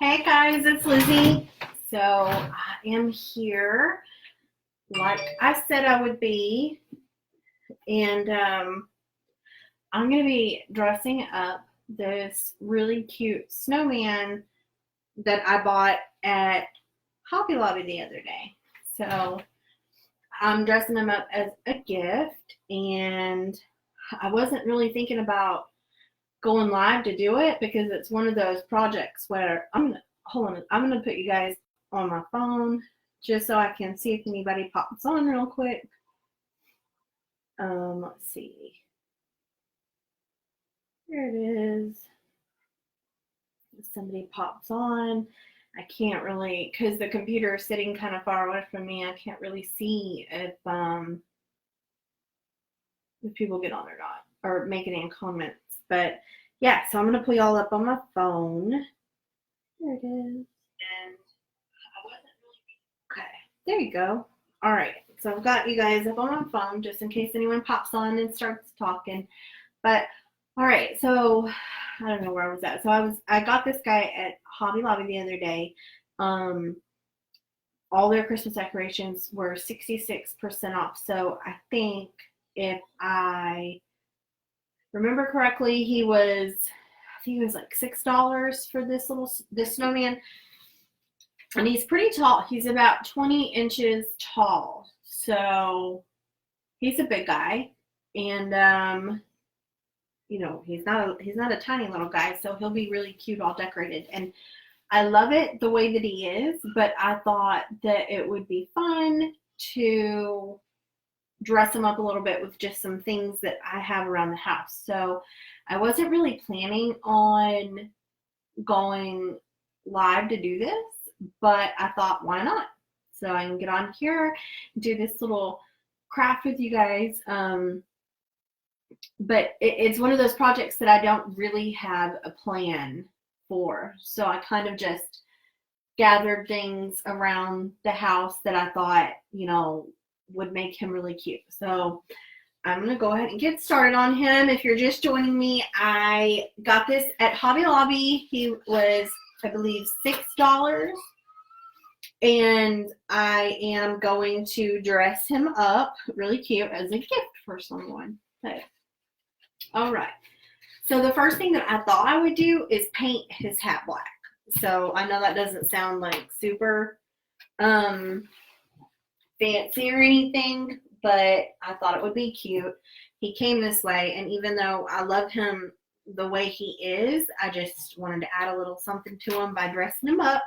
Hey guys, it's Lizzie. So I am here like I said I would be, and I'm going to be dressing up this really cute snowman that I bought at Hobby Lobby the other day. So I'm dressing him up as a gift, and I wasn't really thinking about going live to do it because it's one of those projects where I'm gonna put you guys on my phone just so I can see if anybody pops on real quick. Let's see. There it is. If somebody pops on, I can't really, because the computer is sitting kind of far away from me, I can't really see if people get on or not, or make any comments. But yeah, so I'm gonna put y'all up on my phone. There it is. And I wasn't really, okay, there you go. All right, so I've got you guys up on my phone just in case anyone pops on and starts talking. But all right, so I don't know where I was at. So I got this guy at Hobby Lobby the other day. All their Christmas decorations were 66% off. So I think if I remember correctly, I think he was like $6 for this snowman. And he's pretty tall. He's about 20 inches tall. So he's a big guy. And he's not a tiny little guy, so he'll be really cute all decorated. And I love it the way that he is, but I thought that it would be fun to dress him up a little bit with just some things that I have around the house. So I wasn't really planning on going live to do this, but I thought, why not? So I can get on here, do this little craft with you guys. But it's one of those projects that I don't really have a plan for. So I kind of just gathered things around the house that I thought, would make him really cute. So I'm going to go ahead and get started on him. If you're just joining me, I got this at Hobby Lobby. He was, I believe, $6. And I am going to dress him up really cute as a gift for someone. Okay. All right. So the first thing that I thought I would do is paint his hat black. So I know that doesn't sound like super fancy or anything, but I thought it would be cute. He came this way, and even though I love him the way he is, I just wanted to add a little something to him by dressing him up.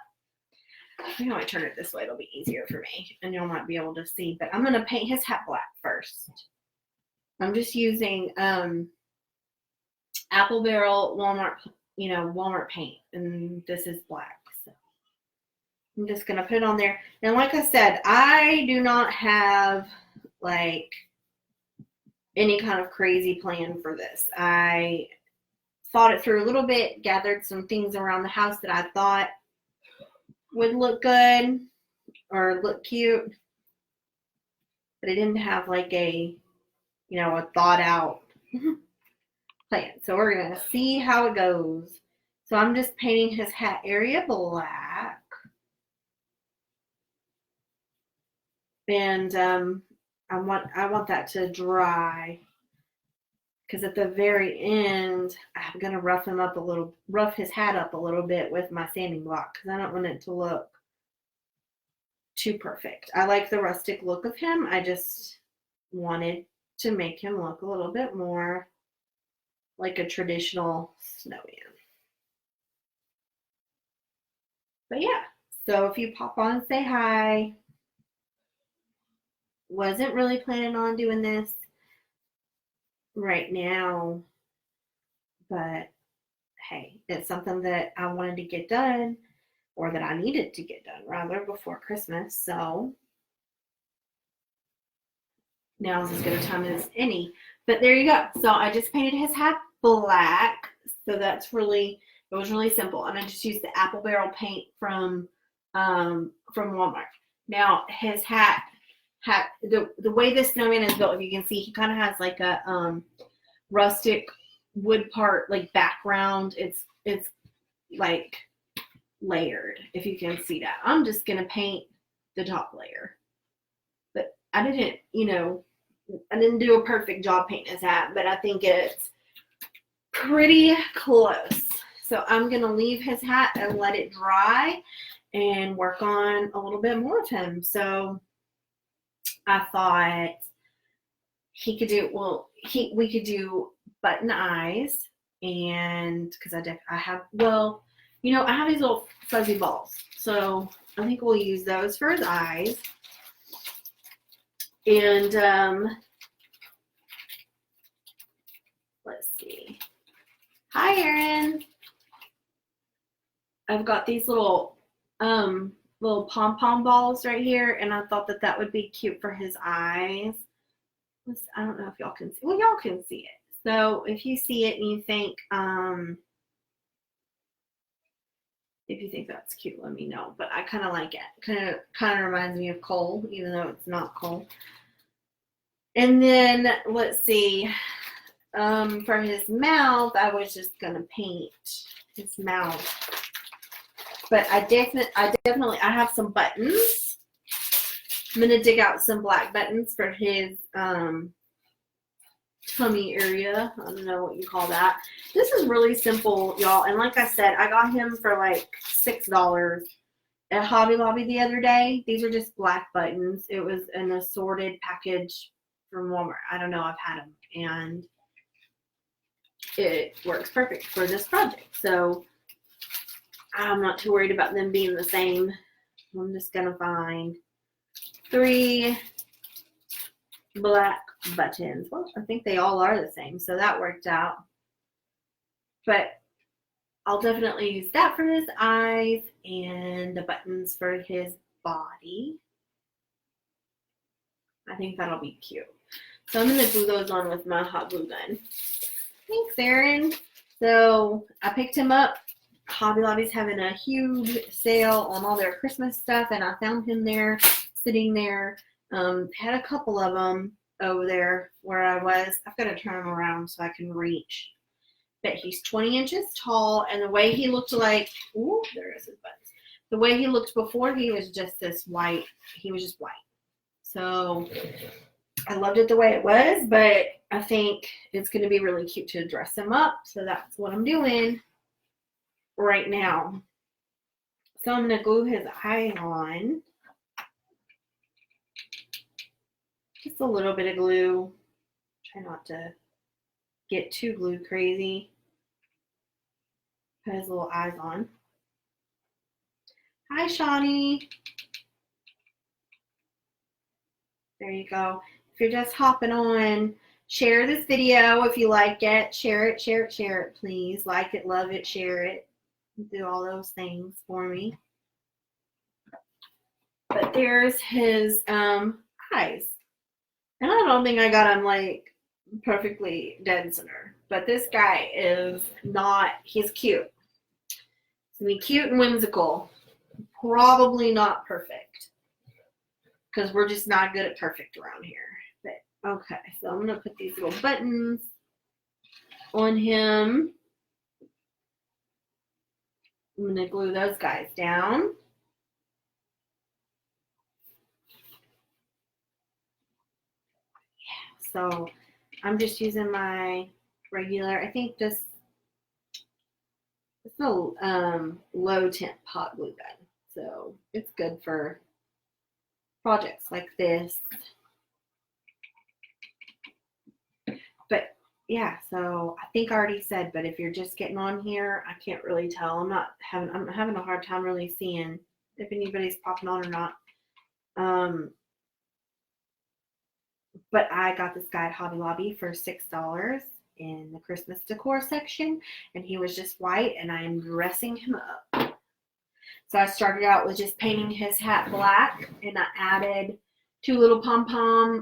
I think I might turn it this way. It'll be easier for me, and y'all might be able to see. But I'm going to paint his hat black first. I'm just using Apple Barrel Walmart paint, and this is black. So I'm just going to put it on there. And like I said, I do not have like any kind of crazy plan for this. I thought it through a little bit, gathered some things around the house that I thought would look good or look cute, but I didn't have like a thought out plan. So we're going to see how it goes. So I'm just painting his hat area black. And I want that to dry, because at the very end, I'm going to rough his hat up a little bit with my sanding block, because I don't want it to look too perfect. I like the rustic look of him. I just wanted to make him look a little bit more like a traditional snowman. But yeah, so if you pop on and say hi. Wasn't really planning on doing this right now, but hey, it's something that I wanted to get done, or that I needed to get done rather, before Christmas. So now's as good a time as any. But there you go. So I just painted his hat black. So it was really simple. And I just used the Apple Barrel paint from Walmart. Now his hat, the way this snowman is built, if you can see, he kind of has like a rustic wood part, like background. It's like layered, if you can see that. I'm just going to paint the top layer. But I didn't, I didn't do a perfect job painting his hat, but I think it's pretty close. So I'm going to leave his hat and let it dry and work on a little bit more of him. So I thought he could do, we could do button eyes, and because I have these little fuzzy balls. So I think we'll use those for his eyes. And let's see. Hi, Erin. I've got these little pom-pom balls right here, and I thought that would be cute for his eyes. I don't know if y'all can see. Well, y'all can see it. So if you see it and you think, if you think that's cute, let me know. But I kind of like it. Kind of reminds me of Cole, even though it's not Cole. And then let's see. For his mouth, I was just gonna paint his mouth. But I definitely have some buttons. I'm gonna dig out some black buttons for his tummy area. I don't know what you call that. This is really simple, y'all. And like I said, I got him for like $6 at Hobby Lobby the other day. These are just black buttons. It was an assorted package from Walmart. I don't know. I've had them, and it works perfect for this project. So I'm not too worried about them being the same. I'm just gonna find 3 black buttons. Well, I think they all are the same, so that worked out. But I'll definitely use that for his eyes and the buttons for his body. I think that'll be cute. So I'm going to glue those on with my hot glue gun. Thanks, Erin. So I picked him up. Hobby Lobby's having a huge sale on all their Christmas stuff, and I found him there, sitting there. Had a couple of them over there where I was. I've got to turn him around so I can reach. But he's 20 inches tall, and the way he looked like, ooh, there is his butt. The way he looked before, he was just this white. He was just white. So I loved it the way it was, but I think it's going to be really cute to dress him up. So that's what I'm doing right now. So I'm going to glue his eye on. Just a little bit of glue. Try not to get too glue crazy. Put his little eyes on. Hi, Shawnee. There you go. If you're just hopping on, share this video if you like it. Share it, share it, share it, please. Like it, love it, share it. Do all those things for me. But there's his eyes. And I don't think I got him like perfectly dead center. But this guy is not, he's cute. He's gonna be cute and whimsical. Probably not perfect, because we're just not good at perfect around here. But okay, so I'm gonna put these little buttons on him. I'm gonna glue those guys down. Yeah, so I'm just using my regular, I think just it's a low temp hot glue gun. So it's good for projects like this. But yeah, so I think I already said, but if you're just getting on here, I can't really tell. I'm having a hard time really seeing if anybody's popping on or not. But I got this guy at Hobby Lobby for $6 in the Christmas decor section, and he was just white, and I'm dressing him up. So I started out with just painting his hat black, and I added 2 little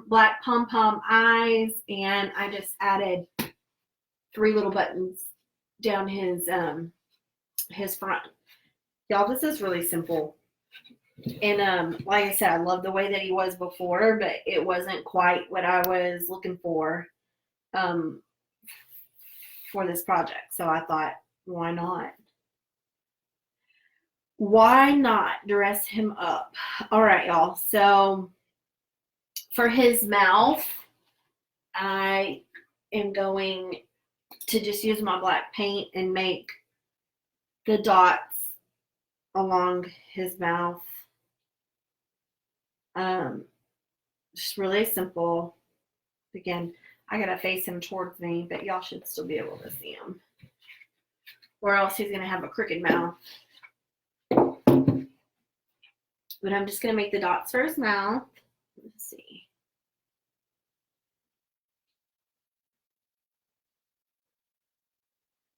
black pom-pom eyes, and I just added 3 little buttons down his front. Y'all, this is really simple. And like I said, I love the way that he was before, but it wasn't quite what I was looking for this project. So I thought, why not? why not dress him up? All right, y'all. So for his mouth, I am going to just use my black paint and make the dots along his mouth. Just really simple. Again, I gotta face him towards me, but y'all should still be able to see him. Or else he's gonna have a crooked mouth. But I'm just gonna make the dots for his mouth. Let's see.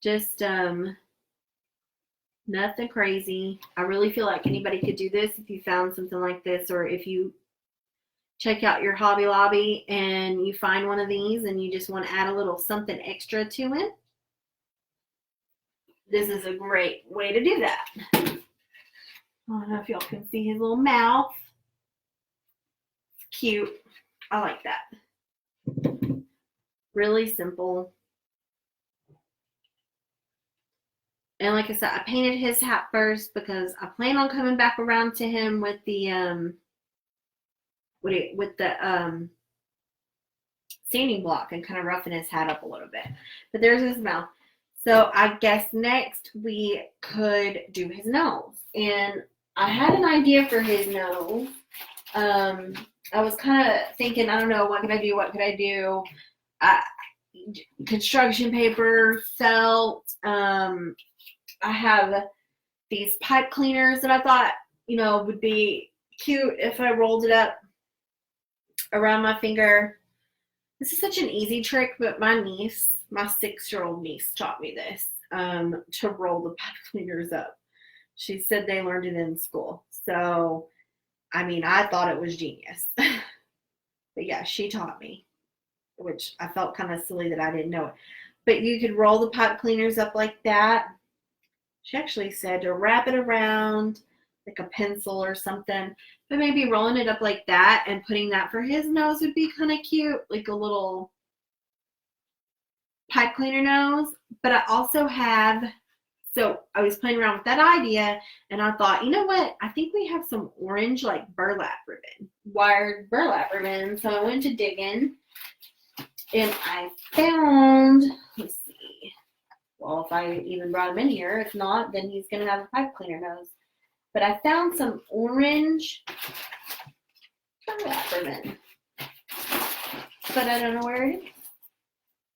Just nothing crazy. I really feel like anybody could do this if you found something like this, or if you check out your Hobby Lobby and you find one of these and you just want to add a little something extra to it. This is a great way to do that. I don't know if y'all can see his little mouth. Cute. I like that. Really simple. And like I said, I painted his hat first because I plan on coming back around to him with the sanding block and kind of roughing his hat up a little bit. But there's his mouth. So I guess next we could do his nose. And I had an idea for his nose. I was kind of thinking, I don't know, what could I do? Construction paper, felt. I have these pipe cleaners that I thought, would be cute if I rolled it up around my finger. This is such an easy trick, but my 6-year-old niece taught me this, to roll the pipe cleaners up. She said they learned it in school. So, I thought it was genius. But yeah, she taught me, which I felt kind of silly that I didn't know it. But you could roll the pipe cleaners up like that. She actually said to wrap it around like a pencil or something. But maybe rolling it up like that and putting that for his nose would be kind of cute. Like a little pipe cleaner nose. But I also have, so I was playing around with that idea and I thought, you know what? I think we have some orange like burlap ribbon, wired burlap ribbon. So I went to digging and I found, let's see. Well, if I even brought him in here, if not, then he's going to have a pipe cleaner nose. But I found some orange burlap ribbon. But I don't know where it is.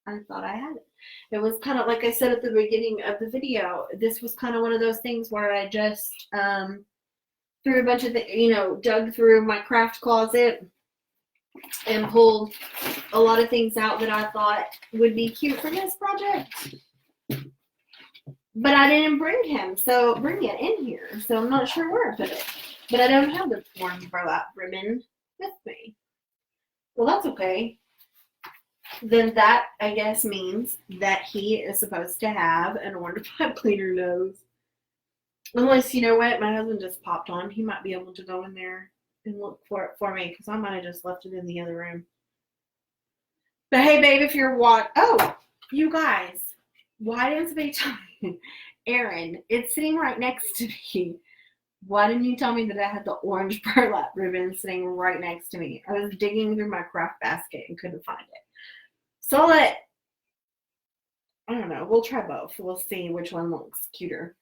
I thought I had it. It was kind of, like I said at the beginning of the video, this was kind of one of those things where I just threw a bunch of, dug through my craft closet and pulled a lot of things out that I thought would be cute for this project. But I didn't bring it in here, so I'm not sure where I put it. But I don't have the orange burlap ribbon with me. Well, that's okay. Then that, I guess, means that he is supposed to have an orange pipe cleaner nose. Unless, you know what, my husband just popped on. He might be able to go in there and look for it for me, because I might have just left it in the other room. But hey, babe, if you're you guys, why didn't somebody tell me? Aaron, it's sitting right next to me. Why didn't you tell me that I had the orange burlap ribbon sitting right next to me? I was digging through my craft basket and couldn't find it. So I don't know, we'll try both. We'll see which one looks cuter.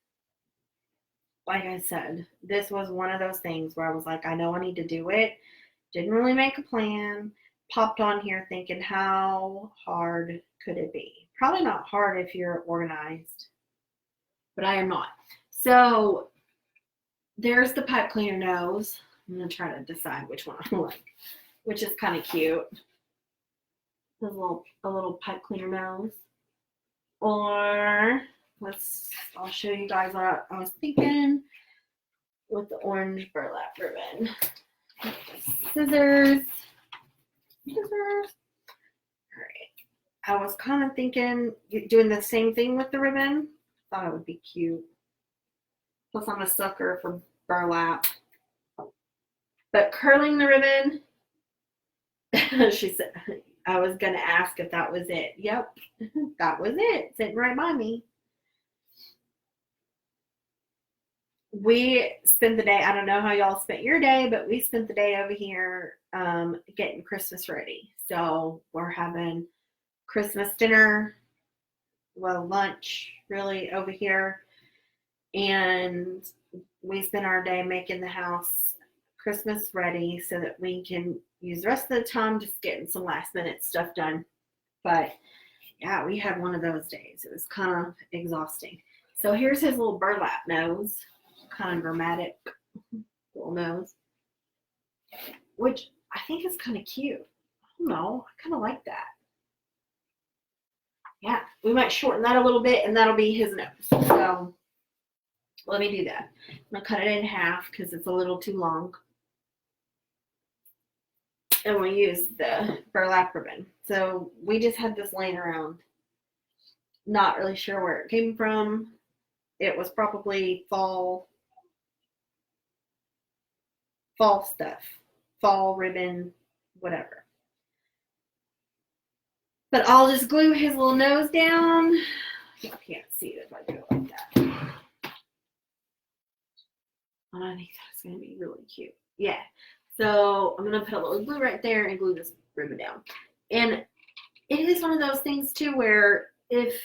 Like I said, this was one of those things where I was like, I know I need to do it. Didn't really make a plan. Popped on here thinking, how hard could it be? Probably not hard if you're organized, but I am not. So there's the pipe cleaner nose. I'm going to try to decide which one I like, which is kind of cute. A little pipe cleaner nose. Or I'll show you guys what I was thinking with the orange burlap ribbon. Scissors. All right. I was kind of thinking doing the same thing with the ribbon. Thought it would be cute. Plus, I'm a sucker for burlap. But curling the ribbon, she said, I was going to ask if that was it. Yep, that was it. Sitting right by me. we spent the day, I don't know how y'all spent your day, but we spent the day over here getting Christmas ready. So we're having Christmas dinner, well, lunch really over here. And we spend our day making the house Christmas ready so that we can use the rest of the time just getting some last minute stuff done. But yeah, we had one of those days. It was kind of exhausting. So here's his little burlap nose, kind of dramatic little nose, which I think is kind of cute. I don't know. I kind of like that. Yeah, we might shorten that a little bit, and that'll be his nose. So let me do that. I'm going to cut it in half because it's a little too long. And we'll use the burlap ribbon. So we just had this laying around. Not really sure where it came from. It was probably fall stuff. Fall ribbon, whatever. But I'll just glue his little nose down. You can't see it if I do it like that. I think that's going to be really cute. Yeah. So I'm going to put a little glue right there and glue this ribbon down. And it is one of those things too where if,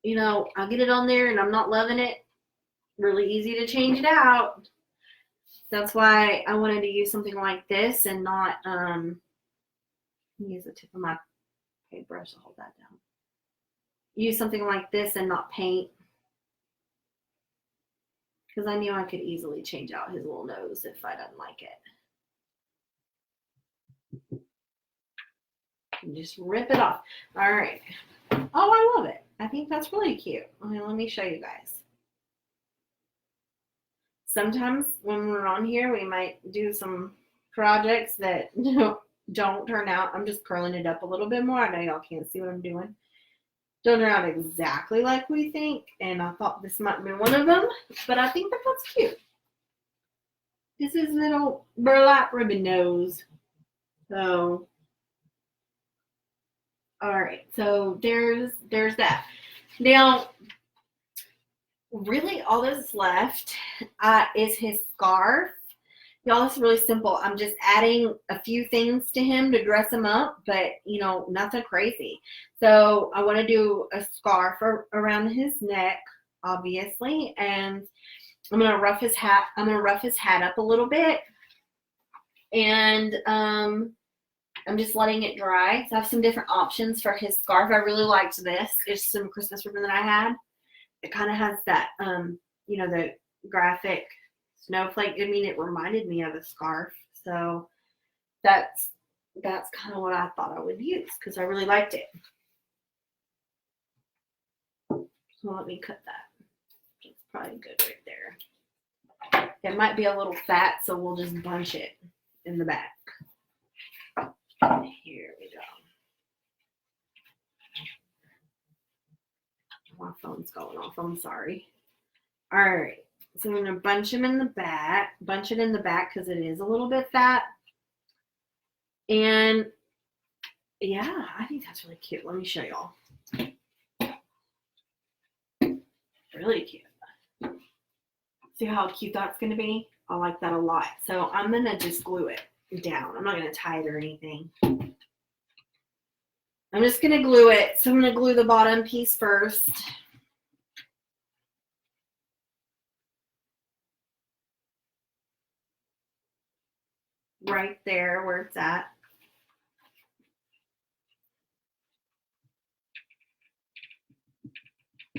you know, I'll get it on there and I'm not loving it, really easy to change it out. That's why I wanted to use something like this and not use the tip of my paintbrush to hold that down. Use something like this and not paint. Because I knew I could easily change out his little nose if I didn't like it. And just rip it off. All right. Oh, I love it. I think that's really cute. Okay, let me show you guys. Sometimes when we're on here, we might do some projects that don't turn out. I'm just curling it up a little bit more. I know y'all can't see what I'm doing. Don't turn out exactly like we think, and I thought this might be one of them, but I think that that's cute. This is little burlap ribbon nose. So, all right, so there's that. Now, really all that's left is his scarf. Y'all, it's really simple. I'm just adding a few things to him to dress him up, but, you know, nothing crazy. So I want to do a scarf around his neck, obviously, and I'm going to rough his hat. I'm going to rough his hat up a little bit, and I'm just letting it dry. So I have some different options for his scarf. I really liked this. It's some Christmas ribbon that I had. It kind of has that, you know, the graphic snowflake. I mean, it reminded me of a scarf. So that's kind of what I thought I would use because I really liked it. So let me cut that. It's probably good right there. It might be a little fat, so we'll just bunch it in the back. Here we go. My phone's going off. I'm sorry. All right. So I'm going to bunch him in the back. Bunch it in the back because it is a little bit fat. And yeah, I think that's really cute. Let me show y'all. Really cute. See how cute that's going to be? I like that a lot. So I'm going to just glue it down. I'm not going to tie it or anything. I'm just going to glue it. So I'm going to glue the bottom piece first. Right there where it's at.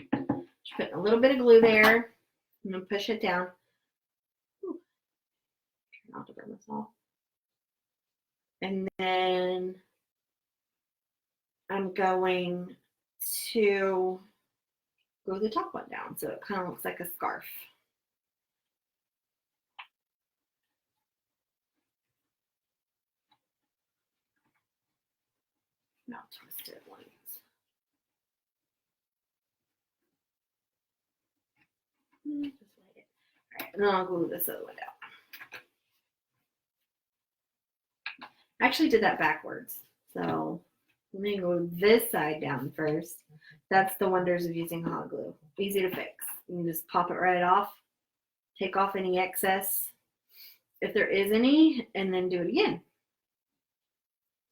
Just putting a little bit of glue there. I'm going to push it down. Ooh. Try not to burn this off. And then I'm going to glue the top one down so it kind of looks like a scarf. Now twist it once. Just wait it. All right, and then I'll glue this other one down. I actually did that backwards. So let me glue this side down first. That's the wonders of using hot glue. Easy to fix. You can just pop it right off. take off any excess if there is any, and then do it again.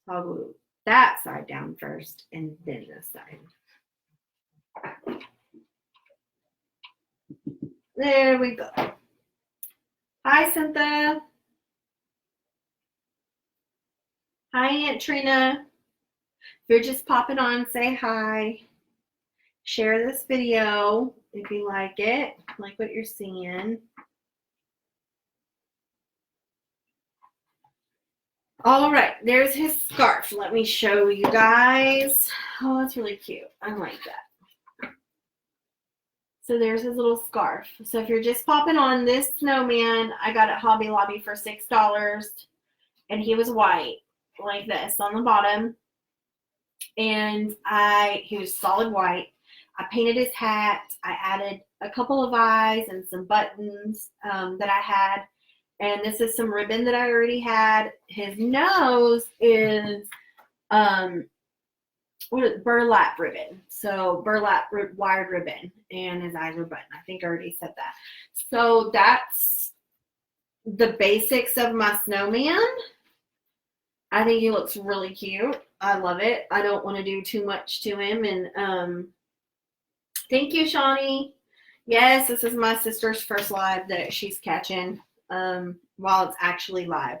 So I'll glue that side down first and then this side. There we go. Hi, Cynthia. Hi, Aunt Trina. If you're just popping on, say hi. Share this video if you like it, like what you're seeing. All right, there's his scarf. Let me show you guys. Oh, that's really cute. I like that. So there's his little scarf. So if you're just popping on, this snowman I got at Hobby Lobby for $6, and he was white like this on the bottom, and he was solid white. I painted his hat. I added a couple of eyes and some buttons that I had, and this is some ribbon that I already had. His nose is burlap ribbon. So burlap wired ribbon, and his eyes are button. I think I already said that. So that's the basics of my snowman. I think he looks really cute. I love it. I don't want to do too much to him. And thank you, Shawnee. Yes, this is my sister's first live that she's catching while it's actually live.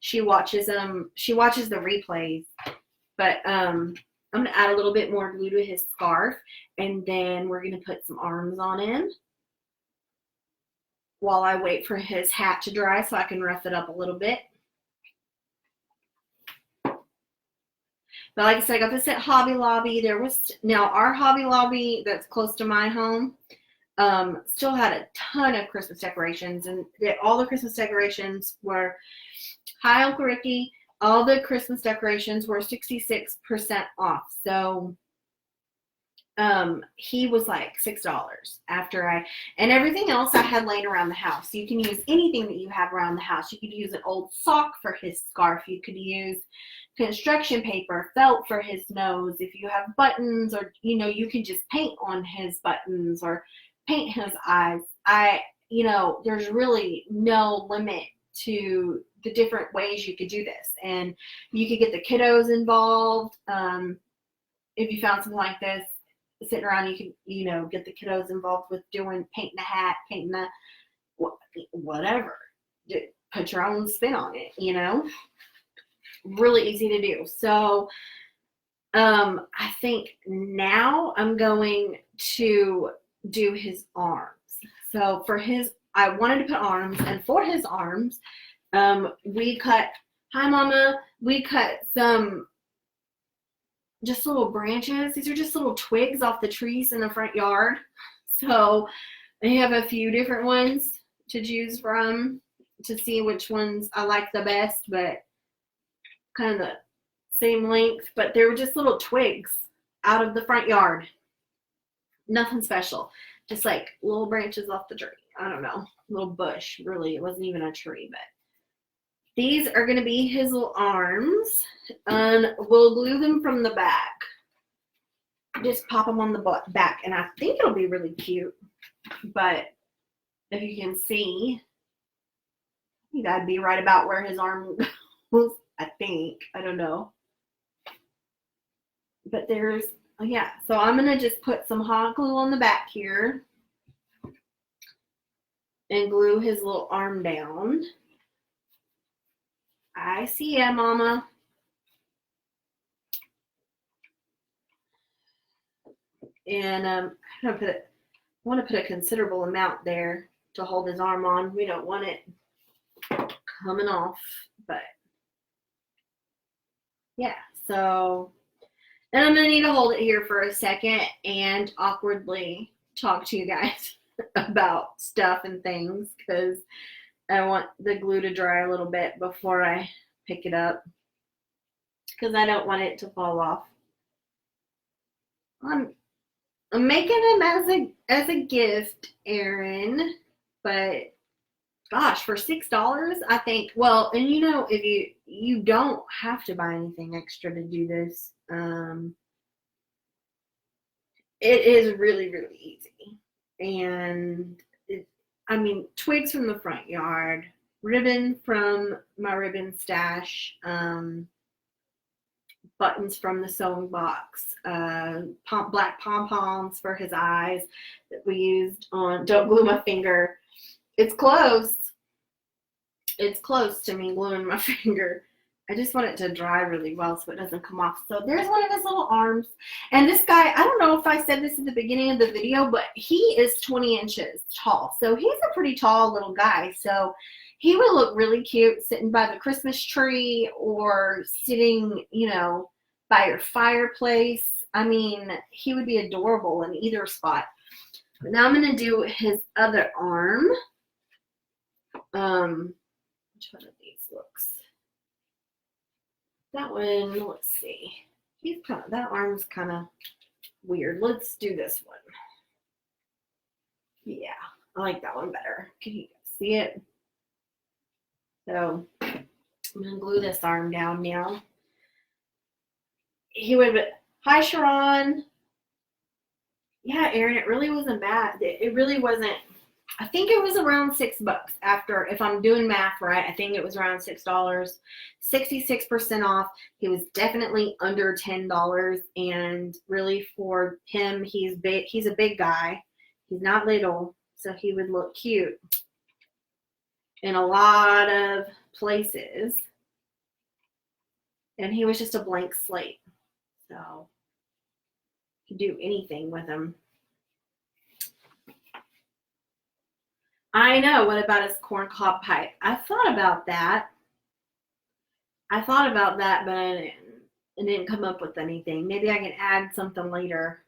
She watches the replays, but I'm going to add a little bit more glue to his scarf, and then we're going to put some arms on him while I wait for his hat to dry so I can rough it up a little bit. But like I said, I got this at Hobby Lobby. Now our Hobby Lobby that's close to my home still had a ton of Christmas decorations, and all the Christmas decorations were, hi Uncle Ricky, all the Christmas decorations were 66% off. So he was like $6 and everything else I had laying around the house. You can use anything that you have around the house. You could use an old sock for his scarf. You could use construction paper, felt for his nose. If you have buttons, or you can just paint on his buttons or paint his eyes. There's really no limit to the different ways you could do this, and you could get the kiddos involved. If you found something like this sitting around, you could get the kiddos involved with painting a hat, painting the whatever. Put your own spin on it. Really easy to do. So I think now I'm going to do his arms. So I wanted to put arms, and for his arms, we cut some just little branches. These are just little twigs off the trees in the front yard. So I have a few different ones to choose from to see which ones I like the best, but kind of the same length. But they were just little twigs out of the front yard. Nothing special. Just like little branches off the tree. I don't know. Little bush. Really, it wasn't even a tree, but these are going to be his little arms, and we'll glue them from the back. Just pop them on the back, and I think it'll be really cute. But if you can see, that'd be right about where his arm goes, I think. I don't know. But yeah. So I'm going to just put some hot glue on the back here and glue his little arm down. I see ya, Mama. And I want to put a considerable amount there to hold his arm on. We don't want it coming off, but yeah. So, and I'm going to need to hold it here for a second and awkwardly talk to you guys about stuff and things, because I want the glue to dry a little bit before I pick it up, because I don't want it to fall off. I'm making him as a gift, Erin, but gosh, for $6, I think. Well, and if you don't have to buy anything extra to do this. It is really, really easy, and twigs from the front yard, ribbon from my ribbon stash, buttons from the sewing box, black pom-poms for his eyes that we used on Don't Glue My Finger. It's close. It's close to me gluing my finger. I just want it to dry really well so it doesn't come off. So there's one of his little arms. And this guy, I don't know if I said this at the beginning of the video, but he is 20 inches tall. So he's a pretty tall little guy. So he would look really cute sitting by the Christmas tree or sitting, by your fireplace. He would be adorable in either spot. But now I'm going to do his other arm. Which one of these looks? That one, let's see. That arm's kind of weird. Let's do this one. Yeah, I like that one better. Can you guys see it? So I'm going to glue this arm down now. Hi, Sharon. Yeah, Erin, it really wasn't bad. It really wasn't. I think it was around $6 after, if I'm doing math right, I think it was around $6, 66% off. He was definitely under $10, and really for him, he's big. He's a big guy. He's not little, so he would look cute in a lot of places. And he was just a blank slate, so you could do anything with him. I know. What about his corncob pipe? I thought about that. But it didn't come up with anything. Maybe I can add something later.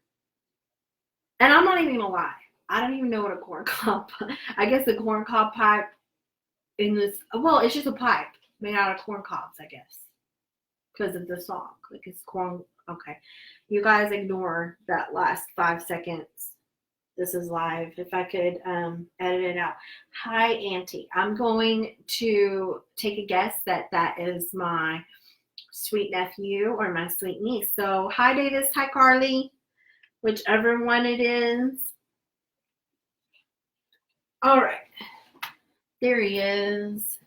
And I'm not even gonna lie. I don't even know what a corncob. I guess the corncob pipe it's just a pipe made out of corn cobs, I guess, because of the song. Like it's corn. Okay, you guys ignore that last 5 seconds. This is live. If I could edit it out. Hi, Auntie. I'm going to take a guess that is my sweet nephew or my sweet niece. So, hi, Davis. Hi, Carly. Whichever one it is. All right. There he is.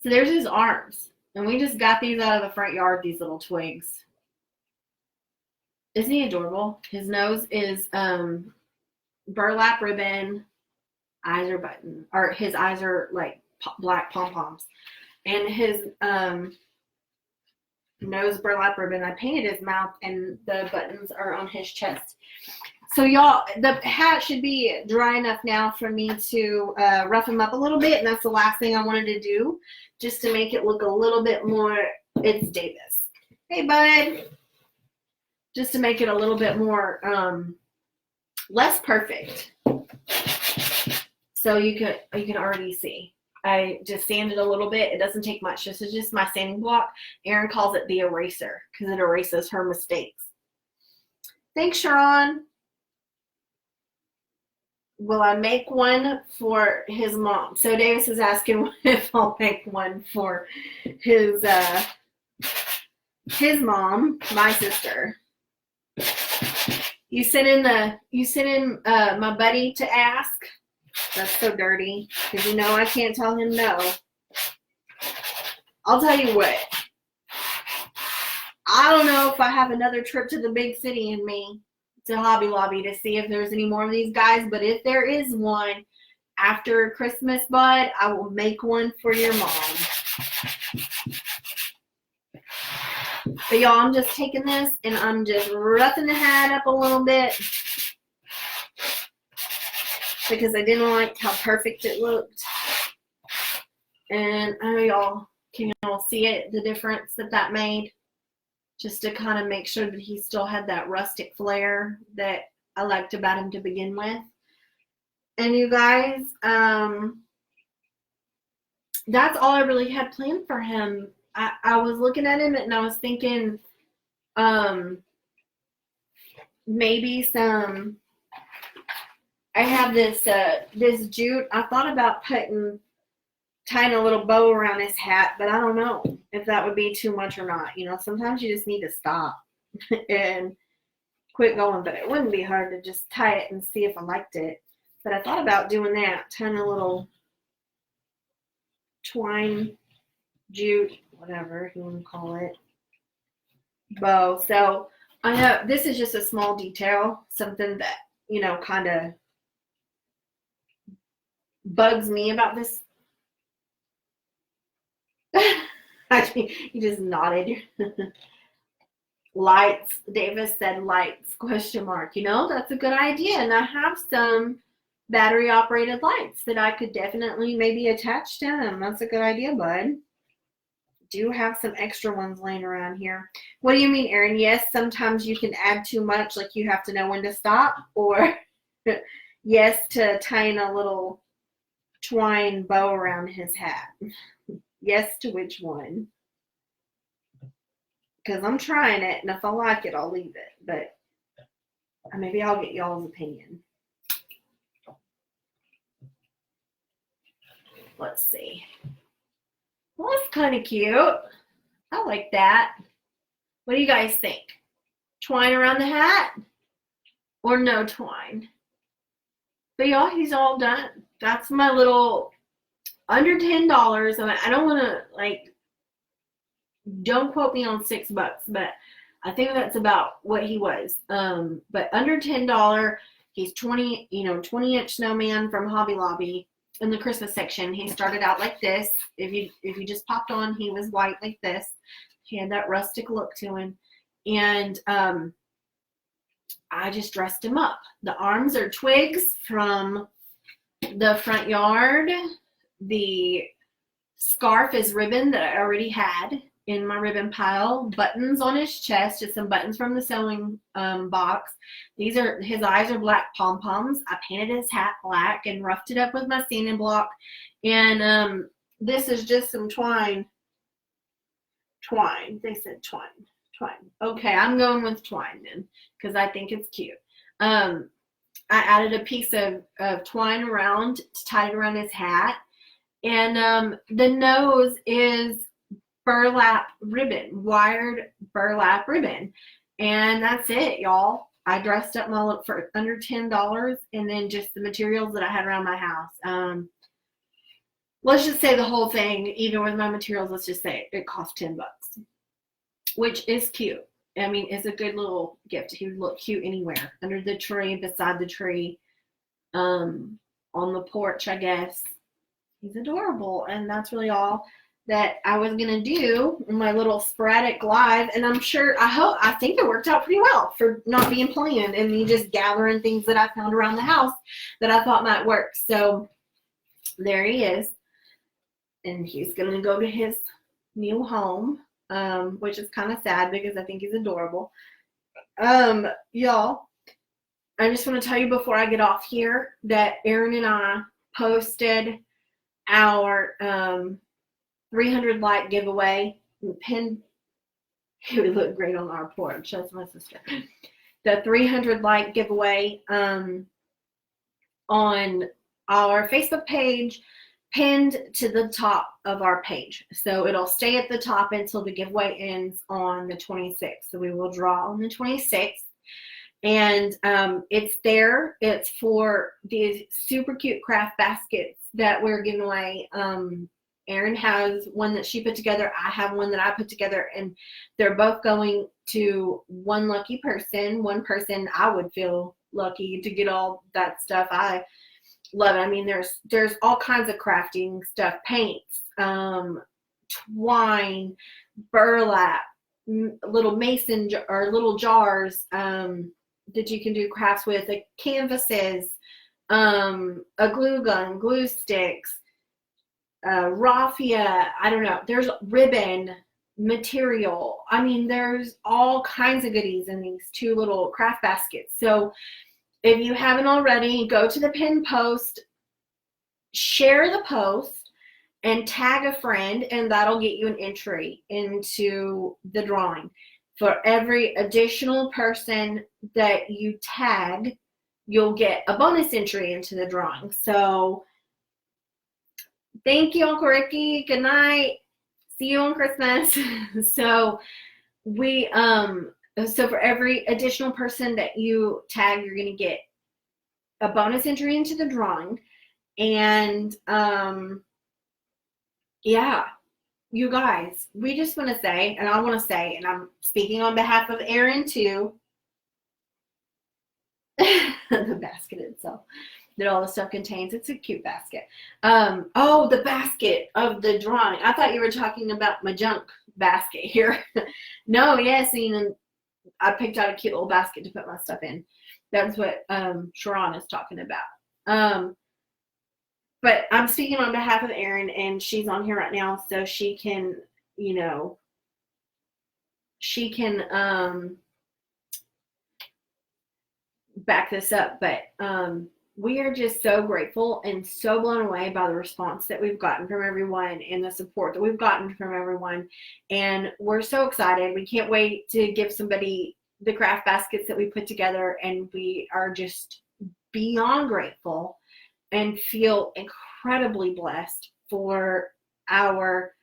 So, there's his arms. And we just got these out of the front yard, these little twigs. Isn't he adorable? His nose is burlap ribbon, eyes are button, or his eyes are like black pom-poms, and his nose burlap ribbon. I painted his mouth, and the buttons are on his chest. So y'all, the hat should be dry enough now for me to rough him up a little bit, and that's the last thing I wanted to do, just to make it look a little bit more. It's Davis. Hey, bud. Just to make it a little bit more less perfect. So you can already see. I just sanded a little bit. It doesn't take much. This is just my sanding block. Erin calls it the eraser because it erases her mistakes. Thanks, Sharon. Will I make one for his mom? So Davis is asking if I'll make one for his mom, my sister. You sent in my buddy to ask. That's so dirty because I can't tell him no. I'll tell you what. I don't know if I have another trip to the big city in me to Hobby Lobby to see if there's any more of these guys, but if there is one after Christmas, bud, I will make one for your mom. But y'all, I'm just taking this and I'm just roughing the hat up a little bit because I didn't like how perfect it looked. And I know y'all can see it, the difference that made, just to kind of make sure that he still had that rustic flair that I liked about him to begin with. And you guys, that's all I really had planned for him. I was looking at him and I was thinking maybe some, I have this jute. I thought about tying a little bow around his hat, but I don't know if that would be too much or not. Sometimes you just need to stop and quit going, but it wouldn't be hard to just tie it and see if I liked it. But I thought about doing that, tying a little twine, jute, whatever you want to call it, bow. So I know this is just a small detail, something that, kind of bugs me about this. You just nodded. Lights. Davis said lights, question mark. That's a good idea. And I have some battery operated lights that I could definitely maybe attach to them. That's a good idea, bud. Do have some extra ones laying around here. What do you mean, Erin? Yes, sometimes you can add too much, like you have to know when to stop, or yes to tying a little twine bow around his hat. Yes to which one? Because I'm trying it, and if I like it, I'll leave it. But maybe I'll get y'all's opinion. Let's see. Well, that's kind of cute. I like that. What do you guys think? Twine around the hat or no twine? But y'all, he's all done. That's my little under $10. I don't want to, don't quote me on $6, but I think that's about what he was. But under $10, he's 20-inch snowman from Hobby Lobby. In the Christmas section, he started out like this. If you just popped on, he was white like this. He had that rustic look to him, and I just dressed him up. The arms are twigs from the front yard. The scarf is ribbon that I already had in my ribbon pile. Buttons on his chest, just some buttons from the sewing box. His eyes are black pom-poms. I painted his hat black and roughed it up with my sanding block. And this is just some twine. They said twine. Okay, I'm going with twine then, because I think it's cute. I added a piece of twine around to tie it around his hat. And the nose is burlap ribbon, wired burlap ribbon. And that's it, y'all. I dressed up my look for under $10, and then just the materials that I had around my house. Let's just say the whole thing, even with my materials, let's just say it cost $10, which is cute. I mean, it's a good little gift. He would look cute anywhere, under the tree, beside the tree, on the porch, I guess. He's adorable, and that's really all that I was going to do in my little sporadic live. And I think it worked out pretty well for not being planned and me just gathering things that I found around the house that I thought might work. So there he is. And he's going to go to his new home, which is kind of sad because I think he's adorable. Y'all, I just want to tell you before I get off here that Erin and I posted our 300 like giveaway. It would look great on our porch. That's my sister. The 300 like giveaway on our Facebook page, pinned to the top of our page. So it'll stay at the top until the giveaway ends on the 26th. So we will draw on the 26th. And it's there. It's for these super cute craft baskets that we're giving away. Erin has one that she put together. I have one that I put together, and they're both going to one lucky person. One person I would feel lucky to get all that stuff. I love it. I mean, there's all kinds of crafting stuff, paints, twine, burlap, little mason or little jars that you can do crafts with, like canvases, a glue gun, glue sticks, raffia, I don't know. There's ribbon, material. I mean, there's all kinds of goodies in these two little craft baskets. So if you haven't already, go to the pin post, share the post, and tag a friend, and that'll get you an entry into the drawing. For every additional person that you tag, you'll get a bonus entry into the drawing. So thank you, Uncle Ricky. Good night. See you on Christmas. So for every additional person that you tag, you're going to get a bonus entry into the drawing. And yeah, you guys, we just want to say, and I want to say, and I'm speaking on behalf of Erin too, the basket itself that all the stuff contains. It's a cute basket. Oh, the basket of the drawing. I thought you were talking about my junk basket here. No, yes, and I picked out a cute little basket to put my stuff in. That's what Sharon is talking about. But I'm speaking on behalf of Erin, and she's on here right now, so she can, you know, she can back this up. But we are just so grateful and so blown away by the response that we've gotten from everyone and the support that we've gotten from everyone. And we're so excited. We can't wait to give somebody the craft baskets that we put together, and we are just beyond grateful and feel incredibly blessed for our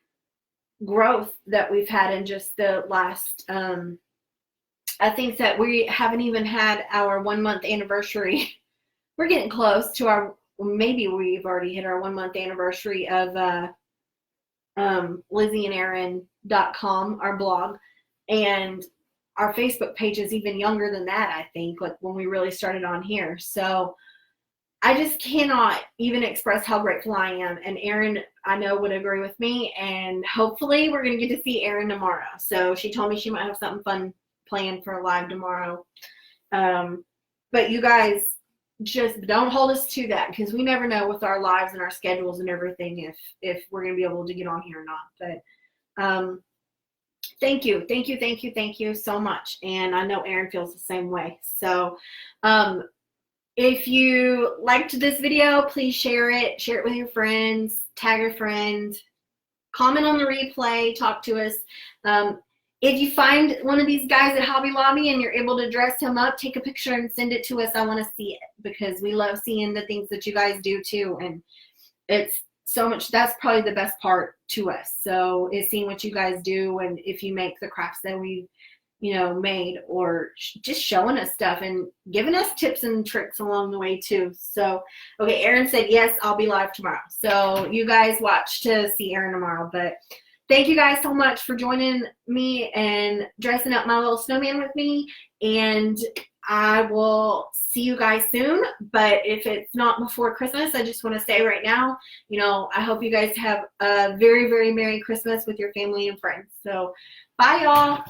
growth that we've had in just the last, I think that we haven't even had our 1 month anniversary. We're getting close to our, maybe we've already hit our 1 month anniversary of LizzieandErin.com, our blog, and our Facebook page is even younger than that, I think, like when we really started on here. So I just cannot even express how grateful I am. And Erin, I know, would agree with me. And hopefully we're going to get to see Erin tomorrow. So she told me she might have something fun planned for a live tomorrow. But you guys just don't hold us to that, because we never know with our lives and our schedules and everything if we're going to be able to get on here or not. But thank you so much. And I know Erin feels the same way. So if you liked this video, please share it with your friends, tag a friend, comment on the replay, talk to us. If you find one of these guys at Hobby Lobby and you're able to dress him up, take a picture and send it to us. I want to see it, because we love seeing the things that you guys do too. And it's so much, that's probably the best part to us. So is seeing what you guys do, and if you make the crafts that we've, you know, made, or just showing us stuff and giving us tips and tricks along the way too. So, okay, Erin said, yes, I'll be live tomorrow. So you guys watch to see Erin tomorrow. But thank you guys so much for joining me and dressing up my little snowman with me. And I will see you guys soon. But if it's not before Christmas, I just want to say right now, you know, I hope you guys have a very, very Merry Christmas with your family and friends. So bye, y'all.